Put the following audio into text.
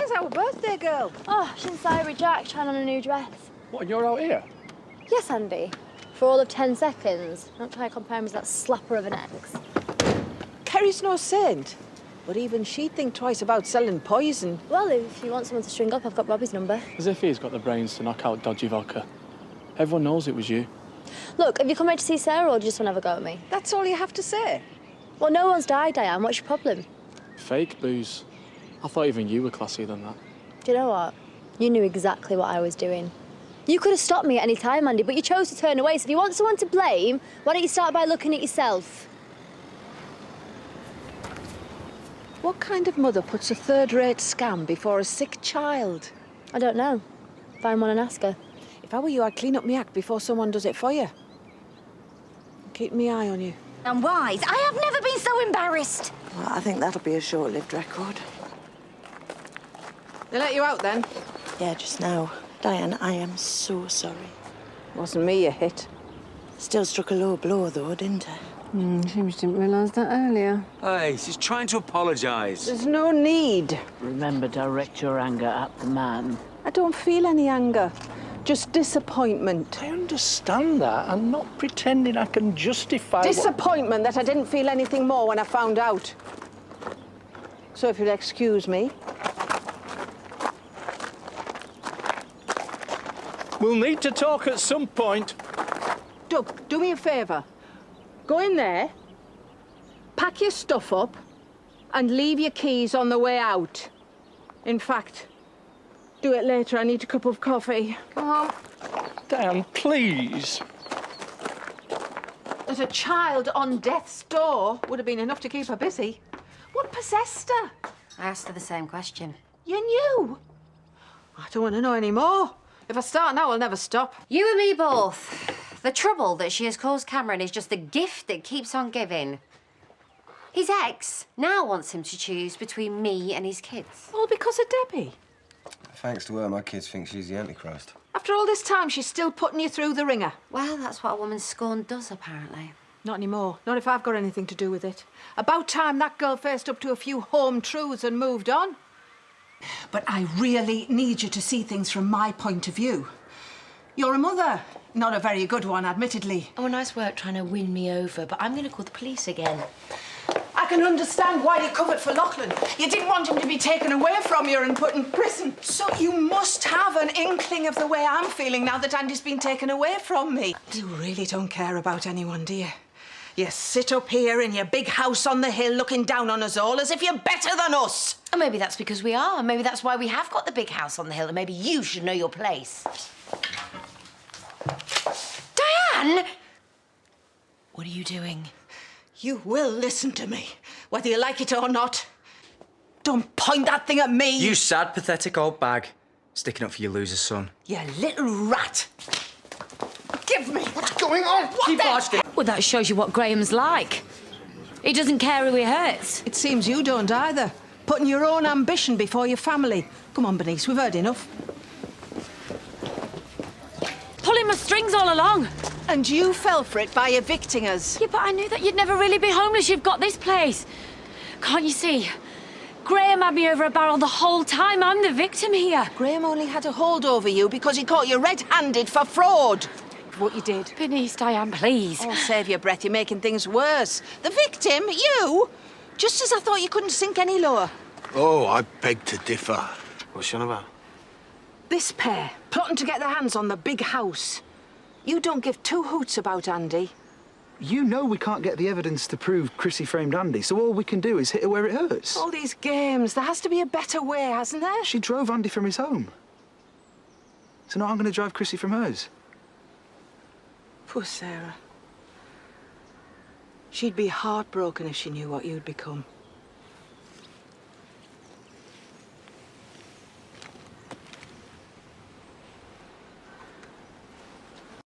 Where's our birthday girl? Oh, she's inside with Jack trying on a new dress. What, and you're out here? Yes, Andy. For all of 10 seconds. Don't try to compare him with that slapper of an ex. Kerry's no saint, but even she'd think twice about selling poison. Well, if you want someone to string up, I've got Robbie's number. As if he's got the brains to knock out dodgy vodka. Everyone knows it was you. Look, have you come here to see Sarah or do you just want to have a go at me? That's all you have to say. Well, no one's died, Diane. What's your problem? Fake booze. I thought even you were classier than that. Do you know what? You knew exactly what I was doing. You could have stopped me at any time, Andy, but you chose to turn away. So if you want someone to blame, why don't you start by looking at yourself? What kind of mother puts a third-rate scam before a sick child? I don't know. Find one and ask her. If I were you, I'd clean up my act before someone does it for you. Keep my eye on you. And wise. I have never been so embarrassed. Well, I think that'll be a short-lived record. They let you out then? Yeah, just now. Diane, I am so sorry. Wasn't me you hit. Still struck a low blow, though, didn't I? Seems didn't realise that earlier. Hey, she's trying to apologise. There's no need. Remember, direct your anger at the man. I don't feel any anger. Just disappointment. I understand that. I'm not pretending I can justify Disappointment that I didn't feel anything more when I found out. So if you'll excuse me. We'll need to talk at some point. Doug, do me a favour. Go in there, pack your stuff up, and leave your keys on the way out. In fact, do it later. I need a cup of coffee. Come on. Diane, please. There's a child on death's door. Would have been enough to keep her busy. What possessed her? I asked her the same question. You knew? I don't want to know any more. If I start now, I'll never stop. You and me both. The trouble that she has caused Cameron is just the gift that keeps on giving. His ex now wants him to choose between me and his kids. All because of Debbie. Thanks to her, my kids think she's the Antichrist. After all this time, she's still putting you through the ringer. Well, that's what a woman scorned does, apparently. Not anymore. Not if I've got anything to do with it. About time that girl faced up to a few home truths and moved on. But I really need you to see things from my point of view. You're a mother. Not a very good one, admittedly. Oh, nice work trying to win me over, but I'm going to call the police again. I can understand why you covered for Lachlan. You didn't want him to be taken away from you and put in prison. So you must have an inkling of the way I'm feeling now that Andy's been taken away from me. You really don't care about anyone, do you? You sit up here in your big house on the hill looking down on us all as if you're better than us. And maybe that's because we are. Maybe that's why we have got the big house on the hill, and maybe you should know your place. Diane! What are you doing? You will listen to me, whether you like it or not. Don't point that thing at me. You sad, pathetic old bag. Sticking up for your loser son. You little rat. Give me. What's going on? Keep barged in. Well, that shows you what Graham's like. He doesn't care who he hurts. It seems you don't either. Putting your own ambition before your family. Come on, Bernice, we've heard enough. Pulling my strings all along. And you fell for it by evicting us. Yeah, but I knew that you'd never really be homeless. You've got this place. Can't you see? Graham had me over a barrel the whole time. I'm the victim here. Graham only had a hold over you because he caught you red-handed for fraud. What you did. Bernice, Diane, please. Oh, save your breath. You're making things worse. The victim, you? Just as I thought you couldn't sink any lower. Oh, I beg to differ. What's she on about? This pair, plotting to get their hands on the big house. You don't give two hoots about Andy. You know we can't get the evidence to prove Chrissy framed Andy, so all we can do is hit her where it hurts. All these games. There has to be a better way, hasn't there? She drove Andy from his home. So now I'm going to drive Chrissy from hers. Poor Sarah. She'd be heartbroken if she knew what you'd become.